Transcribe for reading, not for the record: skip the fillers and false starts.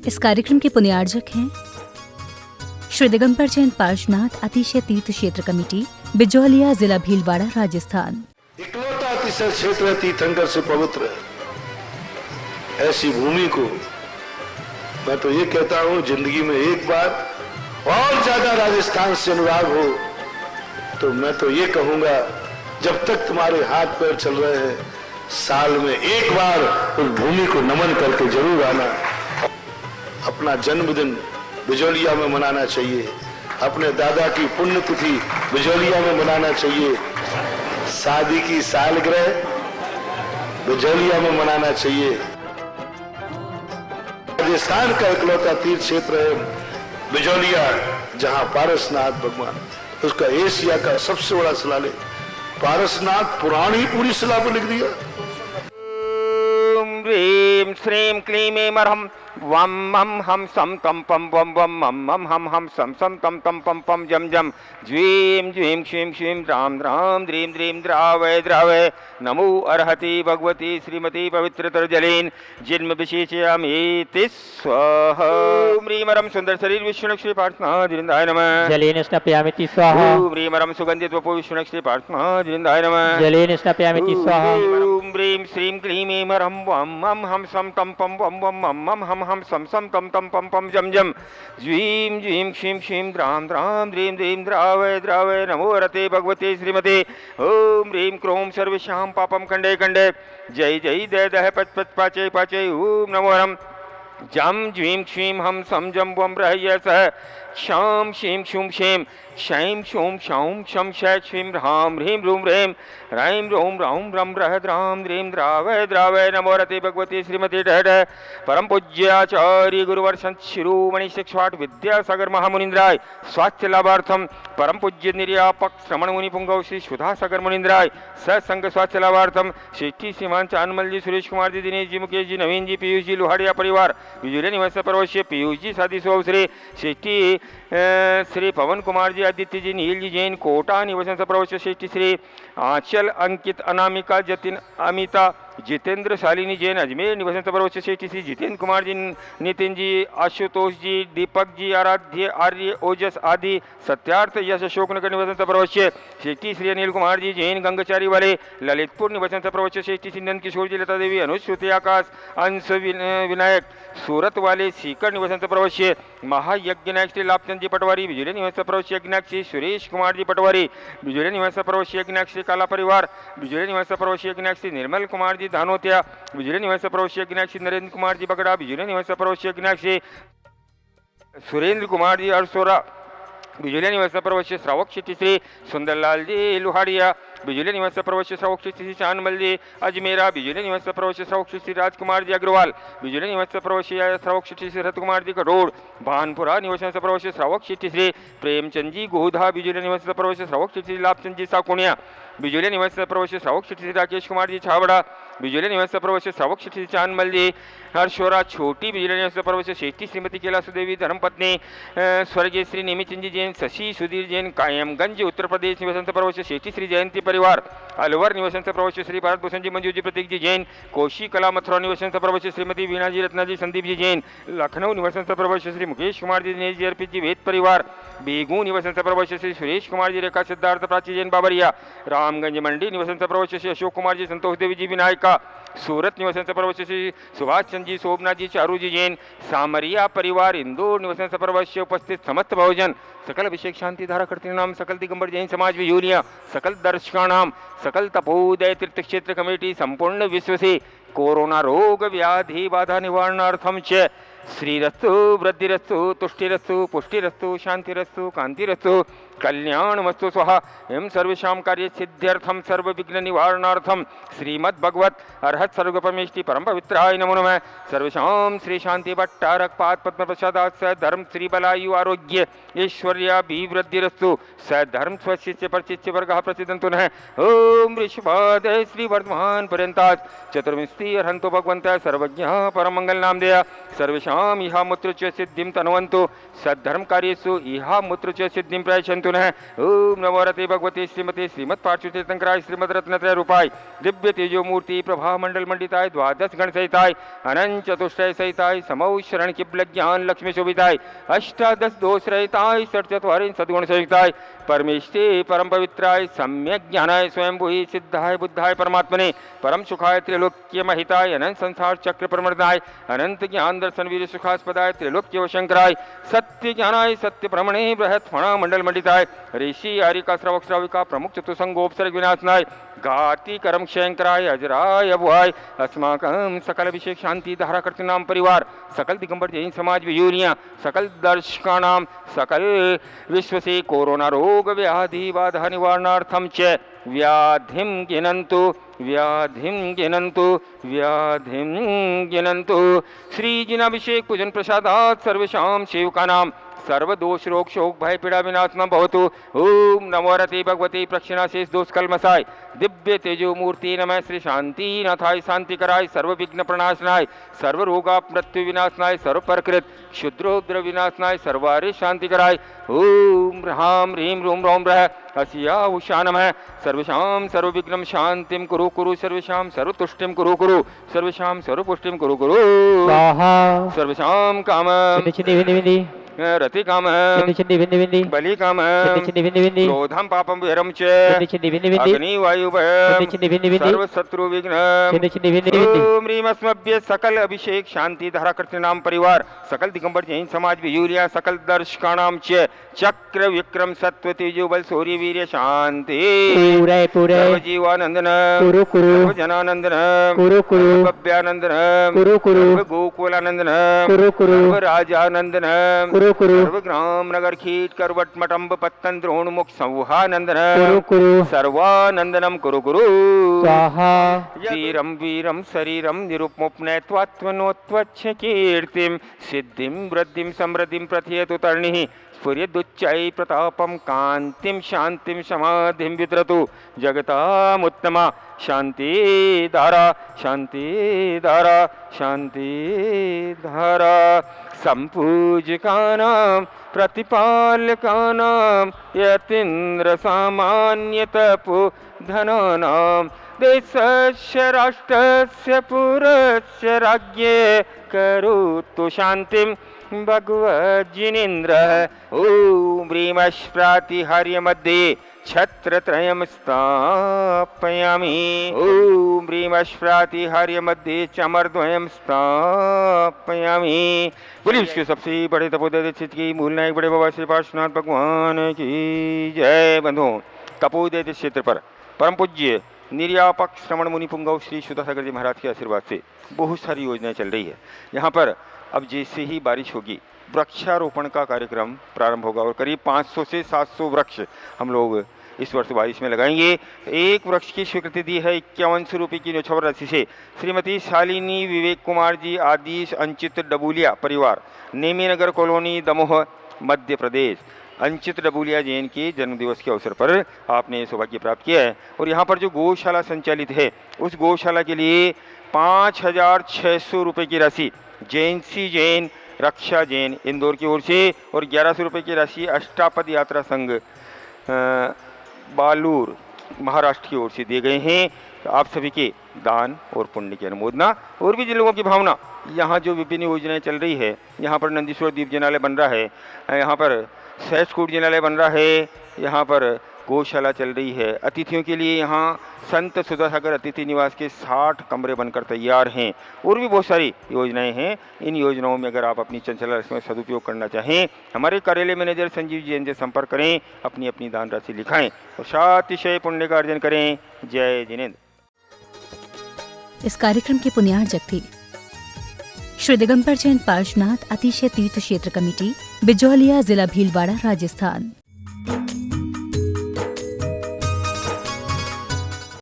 इस कार्यक्रम के पुण्यार्जक हैं श्री दिगंबर जैन पार्श्वनाथ अतिशय तीर्थ क्षेत्र कमेटी, बिजौलिया, जिला भीलवाड़ा, राजस्थान। इकलौता अतिशय क्षेत्र तीर्थंकर से पवित्र ऐसी भूमि को मैं तो ये कहता हूं, जिंदगी में एक बार और ज्यादा राजस्थान से अनुराग हो तो मैं तो ये कहूंगा, जब तक तुम्हारे हाथ पैर चल रहे हैं, साल में एक बार उस भूमि को नमन करके जरूर आना। अपना जन्मदिन बिजौलिया में मनाना चाहिए, अपने दादा की पुण्यतिथि बिजौलिया में मनाना चाहिए, शादी की सालगिरह बिजौलिया में मनाना चाहिए। राजस्थान का इकलौता तीर्थ क्षेत्र है बिजौलिया, जहां पारसनाथ भगवान, उसका एशिया का सबसे बड़ा शिलालेख, पारसनाथ पुराण ही पूरी शिला पर लिख दिया। ह्रीं श्रीं क्लीं ऐं अर्हं वं मं हम सम तम पम वम वम मम मम हम सम सम तम तम पम पम जम जम ज्वीं ज्वीं क्षीं क्षीं द्रां द्रां द्रीं द्रीं द्रावय द्रावय नमो अर्हति भगवती श्रीमती पवित्रतर जलेन जन्म विशेषयामीति स्वाहा। ह्रीं मरं सुंदर शरीर विष्णु श्री पार्थनाथ जिंदाय नमः। जलेन स्नापयामिति स्वाहा। ह्रीं मरं सुगंधित वपु विष्णु श्री पार्थनाथ जिंदाय नमः। जलेन स्नापयामिति स्वाहा। ह्रीं श्रीं क्लीं ऐं अर्हं वं मं हम सम तम पम वम वम मम मम हम सम सम तम तम पम पम जम जम ज्वीं ज्वीं क्षीं क्षीं द्रां द्रां द्रीं द्रीं द्रावय द्रावय नमो रते भगवते श्रीमते। ओम ह्रीं क्रों सर्वेषां पापं खंडे खंडे जय जय दय दह पच पच पाचे पाचे ओम नमो रम जम ज्वीं क्षीं हम सम जम वम रहय सह क्षां क्षीं क्षूं क्षें क्षैं क्षूं क्षौं क्षं क्षय क्षीं ह्रां ह्रीं रूं ह्रीं ह्रैं रों रौं रं रह द्रां द्रीं द्रावय द्रावय नमो रते भगवती श्रीमती डह डह। परम पूज्याचार्य गुरुवर्षं शिरोमणि शिक्षाठ विद्यासागर महामुनिंद्राय स्वास्थ्य लाभार्थम परम पूज्य निर्यापक श्रमण मुनि पुंगव श्री सुधासागर मुनिंद्राय सत्संग स्वास्थ्य लाभार्थम श्री श्रीमान चानमल जी, सुरेश कुमार जी, दिनेश जी, मुकेश जी, नवीन जी, पीयूष जी, लोहाड़िया परिवार बिजुले निवास परवश्य पीयूष जी, सादी श्री श्री श्री पवन कुमार जी, आदित्य जी, नील जी जैन कोटा निवासन प्रवश्य श्री आंचल अंकित अनामिका जतिन अमिता जितेंद्र शालिनी जैन अजमेर निवासन प्रवश्य श्री जितेंद्र कुमार जी, नितिन जी, आशुतोष जी, दीपक जी, आराध्य आर्य ओजस आदि सत्यार्थ यश अशोकनगर निवासन प्रवश्य श्री अनिल कुमार जी जैन गंगचारी वाले ललितपुर निवासन प्रवश्य श्री नंद किशोर जी, लता देवी, अनुज श्रुति आकाश, अंश विनायक सूरत वाले सीकर निवासन प्रवश्य महायज्ञ नायक श्री लाभचंद जी पटवारी बिजुले निवास प्रवश्य यज्ञनायक श्री सुरेश कुमार जी पटवारी बिजुले निवास प्रवश्य यज्ञनायक श्री काला परिवार बिजुले निवास प्रवश्य यज्ञनायक श्री निर्मल कुमार जी धानोतिया बिजुले निवास प्रवश्य यज्ञनायक श्री नरेंद्र कुमार जी बगड़ा बिजुले निवास प्रवश्य यज्ञनायक श्री सुरेंद्र कुमार जी अरसोरा बिजुले निवास प्रवश्य श्रावक श्री सुंदरलाल जी लोहाड़िया बिजुले निवास प्रवश्य श्रावक श्री चानमल जी अजमेरा बिजुले निवास प्रवश्य श्रावक श्री राजकुमार जी अग्रवाल बिजुले निवास प्रवश्य श्रावक श्री रथ कुमार जी कठोर भानपुरा निवास प्रवश्य श्रावक श्री प्रेमचंद जी गोधा बिजुले निवास प्रवश्य श्रावक श्री लाभचंद जी साकुनिया बिजुले निवास प्रवश्य श्रावक श्री राकेश कुमार जी छावड़ा बिजुले निवास प्रवश्य श्रावक श्री चानमल जी हर्षोरा छोटी बिजुले निवास प्रवश्य श्रेष्ठी श्रीमती कैलासुदेवी धर्मपत्नी स्वर्गीय श्री नेमिचंद जी जैन, शशि सुधीर जैन कायमगंज उत्तर प्रदेश निवासन प्रवश्य श्रेष्ठी श्री जयंती परिवार अलवर निवासन प्रवश्य श्री भारत भूषण जी, मंजू जी, प्रतीक जी जैन कोशी कला मथुरा निवासन प्रवश्य श्रीमती वीणा जी, रत्ना जी, संदीप जी जैन लखनऊ निवासन प्रवश्य श्री मुकेश कुमार जी, दिनेश जी, अर्पित जी, वेद परिवार बेगू निवासन प्रवश्य श्री सुरेश कुमार जी, रेखा सिद्धार्थ प्राची जैन बाबरिया रामगंज मंडी निवासन प्रवश्य श्री अशोक कुमार जी, संतोष देवी जी विनायका सूरत निवासन प्रवश्य श्री सुभाष चंद जी, शोभना जी, चारू जी जैन सामरिया परिवार इंदौर निवासन प्रवश्य उपस्थित समस्त बहुजन सकल अभिषेक शांति धारा करते नाम सकल दिगंबर जैन समाज विजूलिया सकल दर्शकानाम सकल तपोदय तीर्थ क्षेत्र कमेटी संपूर्ण विश्व से कोरोना रोग व्याधि बाधा निवारणार्थम च श्रीरस्तु वृद्धिरस्तु तुष्टिरस्तु पुष्टिरस्तु शांतिरस्तु कांतिरस्तु कल्याणमस्तु स्वाहा। एवं सर्वेषां कार्य सिद्ध्यर्थम सर्व विघ्न निवारणार्थम श्रीमद् भगवत अर्हत सर्वपरमेष्टि परम पवित्राय नमो नमः। सर्वेषां श्री शांति भट्टारक पाद पद्म प्रसादात् स धर्म श्री बलायु आरोग्य ऐश्वर्याभिवृद्धिरस्तु स धर्म स्वशिष्य परशिष्य वर्गः प्रसिद्धन्तु नः। ओम ऋषभाद श्री वर्धमान पर्यन्तात् चतुर्विंशति अर्हन्तो भगवन्तः सर्वज्ञः परम मंगल नामधेय सर्वेषां सर्वेषां इहा मूत्र च सिद्धिं तनुवन्तु सद्धर्म कार्येषु इहा मूत्र च सिद्धिं प्रयच्छन्तु नः। ओम नमो रते भगवते श्रीमते श्रीमत्पार्श्वतीर्थंकराय श्रीमद्रत्नत्रय रूपाय दिव्य तेजो मूर्ति प्रभा मंडल मंडिताय द्वादश गण सहिताय अनंत चतुष्टय सहिताय समौ शरण किबल ज्ञान लक्ष्मी शोभिताय अष्टादश दोष रहिताय षट्चत्वारिंश सद्गुण सहिताय परमेष्ठे परम पवित्राय सम्यक ज्ञानाय स्वयं भूहि सिद्धाय बुद्धाय परमात्मने परम सुखाय त्रैलोक्य महिताय अनंत संसार चक्र प्रमर्दाय अनंत ज्ञान दर्शन वीर सुखास्पदाय त्रैलोक्य शंकराय सत्य ज्ञानाय सत्य प्रमणे बृहत् फणा मंडल मंडिताय ऋषि आरिका श्रावक श्राविका प्रमुख चतुसंगोपसर्ग विनाशनाय घाती कर्म क्षयंकराय अजराय अभुआय अस्माकं सकल अभिषेक शांति धारा करते नाम परिवार सकल दिगंबर जैन समाज वियूरिया सकल दर्शकानाम सकल विश्व से कोरोना रोग व्याधि बाधा निवारणार्थम च व्याधिं गिनन्तु व्याधिं गिनन्तु व्याधिं गिनन्तु श्रीजिनाभिषेक पूजन प्रसादात् सर्वेषां सेवकानां सर्वदोष रोग शोक भय पीड़ा विनाशनम भवतु। ओम नमो रते भगवते प्रक्षिणा शेष दोष कलमसाय दिव्य तेजो मूर्ति नमः श्री शांति नाथाय शांति कराय सर्व विघ्न प्रणाशनाय सर्व रोगा मृत्यु विनाशनाय सर्व प्रकृत क्षुद्रोद्र विनाशनाय सर्वारि शांति कराय। ओम ह्राम ह्रीम रूम रोम रह अस्या उषा नमः सर्वेषां सर्व विघ्नं शांतिं कुरु कुरु सर्वेषां सर्व तुष्टिं कुरु कुरु सर्वेषां सर्व पुष्टिं कुरु कुरु स्वाहा सर्वेषां कामं विधि रति काम बलि काम क्रोधम पापम विहरम च अग्नि वायु सर्व शत्रु विघ्न ओम ह्रीम अस्मभ्य सकल अभिषेक शांति धारा करते नाम परिवार सकल दिगंबर जैन समाज वियूरिया सकल दर्शकानाम च चक्र विक्रम सत्व तेजो बल सूर्य वीर्य शांति सर्व जीवानंदन सर्व जनानंदन सर्व भव्यानंदन सर्व गोकुलानंदन सर्व राजानंदन सर्व ग्राम नगर खीट करवट मटम्ब पत्तन द्रोण मुख संवहानंदन सर्वानंदनम कुरु कुरु वीरम वीरम शरीरम निरुपमुपनयत्वात्मनोत्वच्छ कीर्तिम सिद्धिं वृद्धिं समृद्धिं प्रथयतु तर्णिः स्फुर्यदुच्चै प्रतापं कांतिं शांतिं समाधिं वितरतु जगतामुत्तमा शांति धारा शांति धारा शांति धारा संपूजकानां प्रतिपालकानां यतीन्द्र सामान्य तपोधनानां देशस्य राष्ट्रस्य पुरस्य राज्ञे करोतु शान्तिं भगवज्जिनेन्द्रः। ॐ ह्रीमश्प्रातिहार्य मध्ये छत्रत्रयं स्थापयामि। ॐ ह्रीमश्प्रातिहार्य मध्ये चमरद्वयं स्थापयामि। बोलिए उसके सबसे बड़े तपोदय चित्त की मूल नायक बड़े बाबा श्री पार्श्वनाथ भगवान की जय। बंधुओं, तपोदय क्षेत्र पर परम पूज्य निर्यापक श्रवण मुनि पुंगव श्री सुधासागर जी महाराज के आशीर्वाद से बहुत सारी योजनाएं चल रही है। यहाँ पर अब जैसे ही बारिश होगी वृक्षारोपण का कार्यक्रम प्रारंभ होगा और करीब 500 से 700 वृक्ष हम लोग इस वर्ष बारिश में लगाएंगे। एक वृक्ष की स्वीकृति दी है 5100 रुपये की न्यौछावर राशि से श्रीमती शालिनी विवेक कुमार जी आदिश अंचित डबूलिया परिवार, नेमी नगर कॉलोनी, दमोह, मध्य प्रदेश। अंचित डबूलिया जैन के जन्मदिवस के अवसर पर आपने सौभाग्य प्राप्त किया है। और यहाँ पर जो गौशाला संचालित है उस गौशाला के लिए 5600 रुपये की राशि जैनसी जैन रक्षा जैन इंदौर की ओर से और 1100 रुपये की राशि अष्टापद यात्रा संघ बालूर महाराष्ट्र की ओर से दिए गए हैं। तो आप सभी के दान और पुण्य की अनुमोदना और भी जिन लोगों की भावना, यहाँ जो विभिन्न योजनाएं चल रही है, यहाँ पर नंदीश्वर दीप जिनालय बन रहा है, यहाँ पर सहस्कूट जिनालय बन रहा है, यहाँ पर गौशाला चल रही है। अतिथियों के लिए यहाँ संत सुधासागर अतिथि निवास के 60 कमरे बनकर तैयार हैं और भी बहुत सारी योजनाएं हैं। इन योजनाओं में अगर आप अपनी चंचल राशि में सदुपयोग करना चाहें, हमारे कार्यालय मैनेजर संजीव जैन से संपर्क करें, अपनी अपनी दान राशि लिखाएं और सातिशय पुण्य का अर्जन करें। जय जिनेन्द्र। इस कार्यक्रम के पुण्यार्जक थे श्री दिगंबर जैन पार्श्वनाथ अतिशय तीर्थ क्षेत्र कमेटी, बिजौलिया, जिला भीलवाड़ा, राजस्थान।